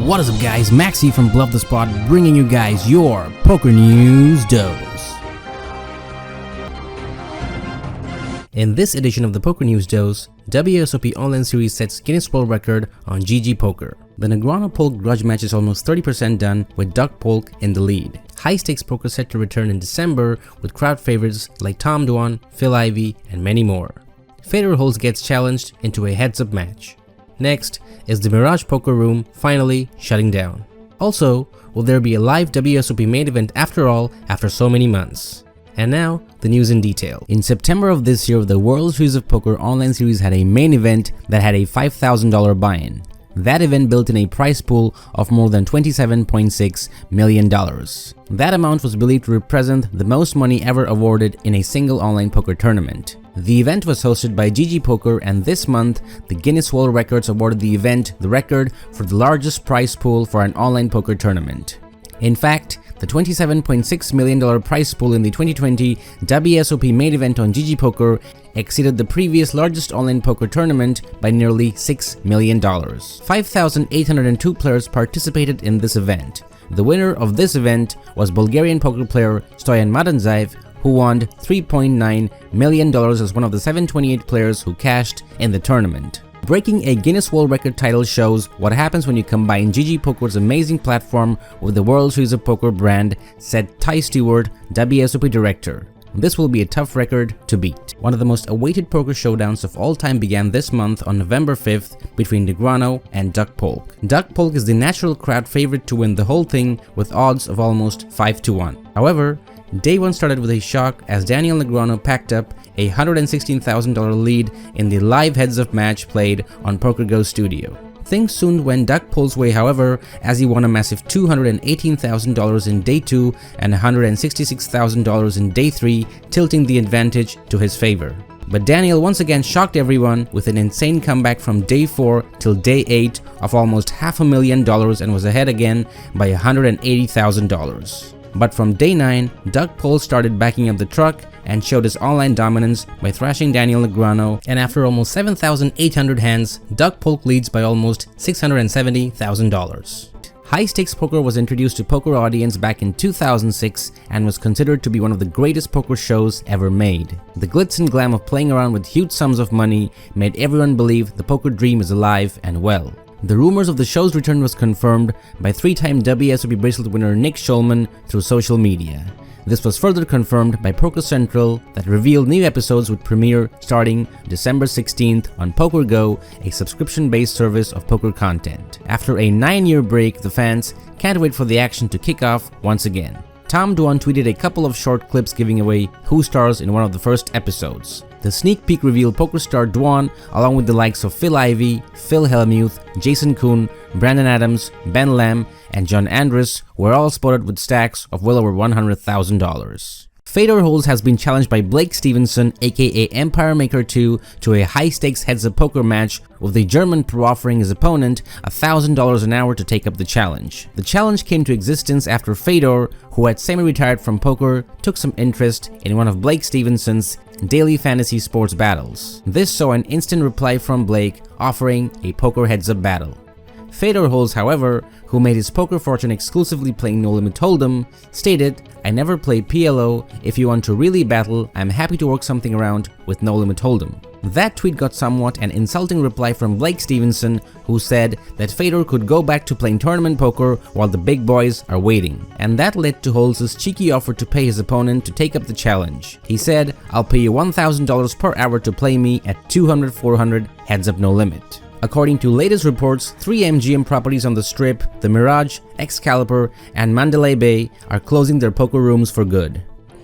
What is up guys, Maxi from Bluff the Spot bringing you guys your poker news dose. In this edition of the Poker News Dose, WSOP Online Series sets Guinness World Record on GG Poker. The Negreanu Polk grudge match is almost 30% done with Polk in the lead. High stakes poker set to return in December with crowd favorites like Tom Dwan, Phil Ivey, and many more. Fedor Hoz gets challenged into a heads-up match. Next is the Mirage Poker Room finally shutting down. Also, will there be a live WSOP main event after all after so many months? And now, the news in detail. In September of this year, the World Series of Poker Online Series had a main event that had a $5,000 buy-in. That event built in a prize pool of more than $27.6 million. That amount was believed to represent the most money ever awarded in a single online poker tournament. The event was hosted by GG Poker, and this month, the Guinness World Records awarded the event the record for the largest prize pool for an online poker tournament. In fact, the $27.6 million prize pool in the 2020 WSOP main event on GG Poker exceeded the previous largest online poker tournament by nearly $6 million. 5,802 players participated in this event. The winner of this event was Bulgarian poker player Stoyan Madanzaev, who won $3.9 million as one of the 728 players who cashed in the tournament. Breaking a Guinness World Record title shows what happens when you combine GG Poker's amazing platform with the World Series of Poker brand, said Ty Stewart, WSOP director. This will be a tough record to beat. One of the most awaited poker showdowns of all time began this month on November 5th between Negreanu and Polk. Polk is the natural crowd favorite to win the whole thing with odds of almost 5-1. However, Day 1 started with a shock as Daniel Negreanu packed up a $116,000 lead in the live heads-up match played on PokerGo Studio. Things soon went Polk's way, however, as he won a massive $218,000 in Day 2 and $166,000 in Day 3, tilting the advantage to his favor. But Daniel once again shocked everyone with an insane comeback from Day 4 till Day 8 of almost $500,000 and was ahead again by $180,000. But from Day 9, Polk started backing up the truck and showed his online dominance by thrashing Daniel Negreanu, and after almost 7,800 hands, Polk leads by almost $670,000. High-stakes poker was introduced to poker audience back in 2006 and was considered to be one of the greatest poker shows ever made. The glitz and glam of playing around with huge sums of money made everyone believe the poker dream is alive and well. The rumors of the show's return was confirmed by three-time WSOP bracelet winner Nick Schulman through social media. This was further confirmed by Poker Central that revealed new episodes would premiere starting December 16th on PokerGo, a subscription-based service of poker content. After a 9-year break, the fans can't wait for the action to kick off once again. Tom Dwan tweeted a couple of short clips giving away who stars in one of the first episodes. The sneak peek revealed poker star Dwan, along with the likes of Phil Ivey, Phil Hellmuth, Jason Kuhn, Brandon Adams, Ben Lamb, and John Andrus were all spotted with stacks of well over $100,000. Fedor Hoz has been challenged by Blake Stevenson, aka Empire Maker 2, to a high-stakes heads-up poker match, with the German pro offering his opponent $1,000 an hour to take up the challenge. The challenge came to existence after Fedor, who had semi-retired from poker, took some interest in one of Blake Stevenson's daily fantasy sports battles. This saw an instant reply from Blake offering a poker heads-up battle. Fedor Hoz, however, who made his poker fortune exclusively playing No Limit Hold'em, stated, "I never play PLO. If you want to really battle, I'm happy to work something around with No Limit Hold'em." That tweet got somewhat an insulting reply from Blake Stevenson, who said that Fedor could go back to playing tournament poker while the big boys are waiting. And that led to Holz's cheeky offer to pay his opponent to take up the challenge. He said, "I'll pay you $1,000 per hour to play me at 200-400 heads up no limit." According to latest reports, 3 MGM properties on the Strip, the Mirage, Excalibur, and Mandalay Bay, are closing their poker rooms for good.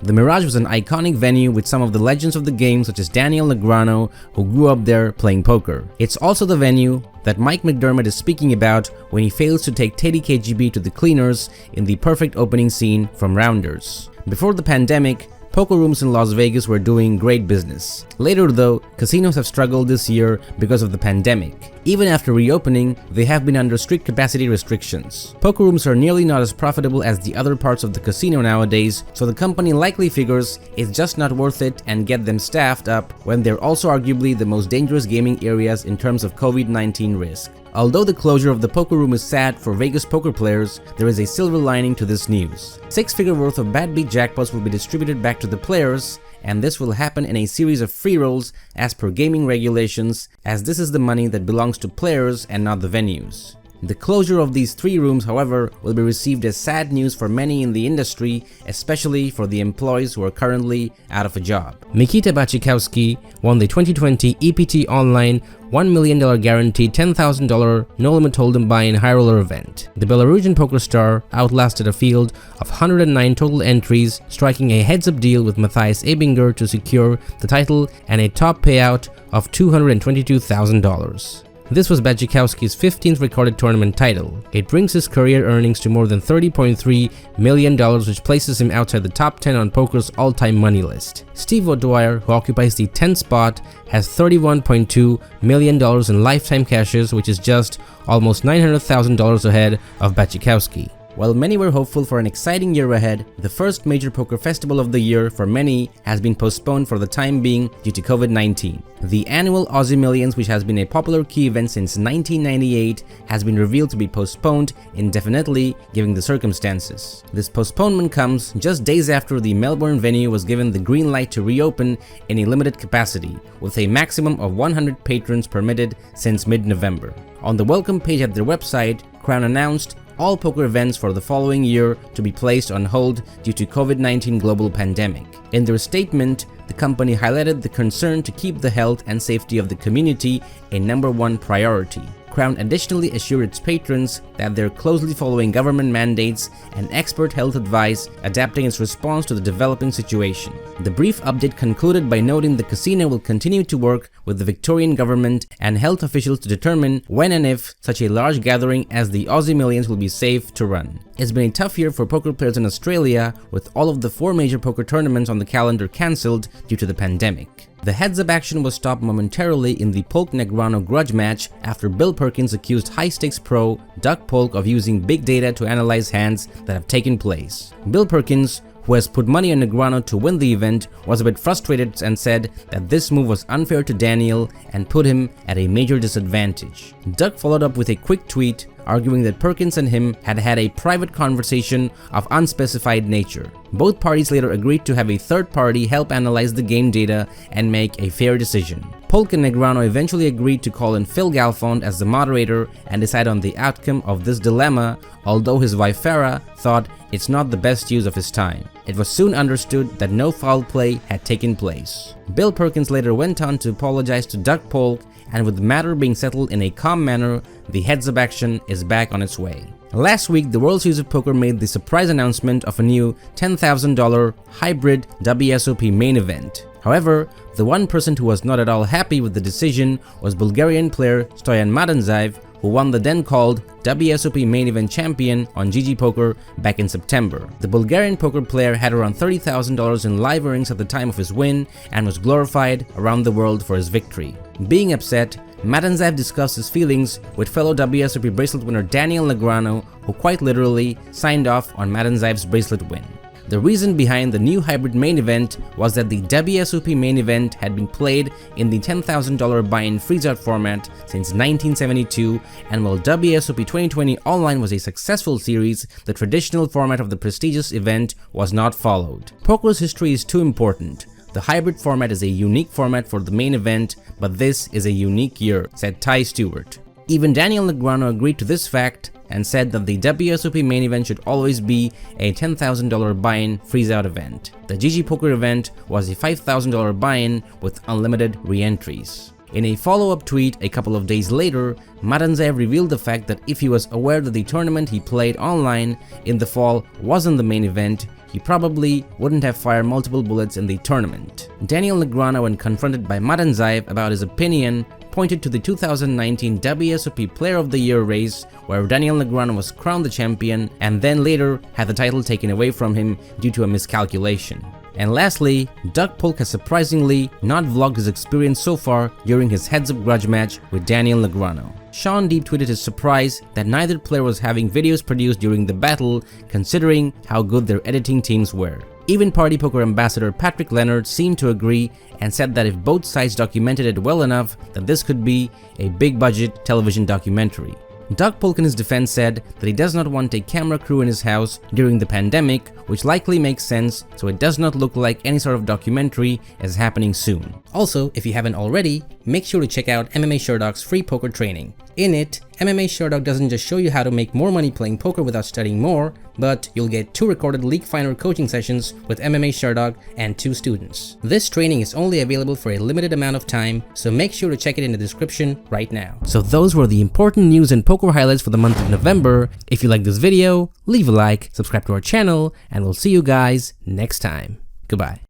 The Mirage was an iconic venue with some of the legends of the game such as Daniel Negreanu, who grew up there playing poker. It's also the venue that Mike McDermott is speaking about when he fails to take Teddy KGB to the cleaners in the perfect opening scene from Rounders. Before the pandemic, poker rooms in Las Vegas were doing great business. Later though, casinos have struggled this year because of the pandemic. Even after reopening, they have been under strict capacity restrictions. Poker rooms are nearly not as profitable as the other parts of the casino nowadays, so the company likely figures it's just not worth it and get them staffed up when they're also arguably the most dangerous gaming areas in terms of COVID-19 risk. Although the closure of the poker room is sad for Vegas poker players, there is a silver lining to this news. Six-figure worth of bad beat jackpots will be distributed back to the players, and this will happen in a series of free rolls as per gaming regulations, as this is the money that belongs to players and not the venues. The closure of these 3 rooms, however, will be received as sad news for many in the industry, especially for the employees who are currently out of a job. Mikita Badsjakouski won the 2020 EPT Online $1 million guaranteed $10,000 no-limit hold'em buy-in high roller event. The Belarusian poker star outlasted a field of 109 total entries, striking a heads-up deal with Matthias Ebinger to secure the title and a top payout of $222,000. This was Badsjakouski's 15th recorded tournament title. It brings his career earnings to more than $30.3 million, which places him outside the top 10 on poker's all-time money list. Steve O'Dwyer, who occupies the 10th spot, has $31.2 million in lifetime cashes, which is just almost $900,000 ahead of Badsjakouski. While many were hopeful for an exciting year ahead, the first major poker festival of the year for many has been postponed for the time being due to COVID-19. The annual Aussie Millions, which has been a popular key event since 1998, has been revealed to be postponed indefinitely given the circumstances. This postponement comes just days after the Melbourne venue was given the green light to reopen in a limited capacity, with a maximum of 100 patrons permitted since mid-November. On the welcome page at their website, Crown announced all poker events for the following year to be placed on hold due to COVID-19 global pandemic. In their statement, the company highlighted the concern to keep the health and safety of the community a #1 priority. Crown additionally assured its patrons that they're closely following government mandates and expert health advice, adapting its response to the developing situation. The brief update concluded by noting the casino will continue to work with the Victorian government and health officials to determine when and if such a large gathering as the Aussie Millions will be safe to run. It's been a tough year for poker players in Australia, with all of the 4 major poker tournaments on the calendar cancelled due to the pandemic. The heads-up action was stopped momentarily in the Polk Negreanu grudge match after Bill Perkins accused high-stakes pro Doug Polk of using big data to analyze hands that have taken place. Bill Perkins, who has put money on Negreanu to win the event, was a bit frustrated and said that this move was unfair to Daniel and put him at a major disadvantage. Doug followed up with a quick tweet arguing that Perkins and him had had a private conversation of unspecified nature. Both parties later agreed to have a third party help analyze the game data and make a fair decision. Polk and Negreanu eventually agreed to call in Phil Galfond as the moderator and decide on the outcome of this dilemma, although his wife Farah thought it's not the best use of his time. It was soon understood that no foul play had taken place. Bill Perkins later went on to apologize to Doug Polk, and with the matter being settled in a calm manner, the heads-up action is back on its way. Last week, the World Series of Poker made the surprise announcement of a new $10,000 hybrid WSOP main event. However, the one person who was not at all happy with the decision was Bulgarian player Stoyan Madanzaev, who won the then-called WSOP main event champion on GG Poker back in September. The Bulgarian poker player had around $30,000 in live earnings at the time of his win and was glorified around the world for his victory. Being upset, Madanzaev discussed his feelings with fellow WSOP bracelet winner Daniel Negreanu, who quite literally signed off on Madanzaev's bracelet win. The reason behind the new hybrid main event was that the WSOP main event had been played in the $10,000 buy-in freeze-out format since 1972, and while WSOP 2020 Online was a successful series, the traditional format of the prestigious event was not followed. Poker's history is too important. The hybrid format is a unique format for the main event, but this is a unique year, said Ty Stewart. Even Daniel Negreanu agreed to this fact and said that the WSOP main event should always be a $10,000 buy-in freeze-out event. The GG Poker event was a $5,000 buy-in with unlimited re-entries. In a follow-up tweet a couple of days later, Madanzaev revealed the fact that if he was aware that the tournament he played online in the fall wasn't the main event, he probably wouldn't have fired multiple bullets in the tournament. Daniel Negreanu, when confronted by Madanzaev about his opinion, pointed to the 2019 WSOP Player of the Year race, where Daniel Negreanu was crowned the champion and then later had the title taken away from him due to a miscalculation. And lastly, Doug Polk has surprisingly not vlogged his experience so far during his heads-up grudge match with Daniel Negreanu. Shawn Deeb tweeted his surprise that neither player was having videos produced during the battle, considering how good their editing teams were. Even Party Poker ambassador Patrick Leonard seemed to agree and said that if both sides documented it well enough, that this could be a big-budget television documentary. Doug Polk in his defense said that he does not want a camera crew in his house during the pandemic, which likely makes sense, so it does not look like any sort of documentary is happening soon. Also, if you haven't already, make sure to check out MMAsherdog's free poker training. In it, MMAsherdog doesn't just show you how to make more money playing poker without studying more, but you'll get 2 recorded League Finder coaching sessions with MMAsherdog and 2 students. This training is only available for a limited amount of time, so make sure to check it in the description right now. So those were the important news and poker highlights for the month of November. If you like this video, leave a like, subscribe to our channel, and we'll see you guys next time. Goodbye.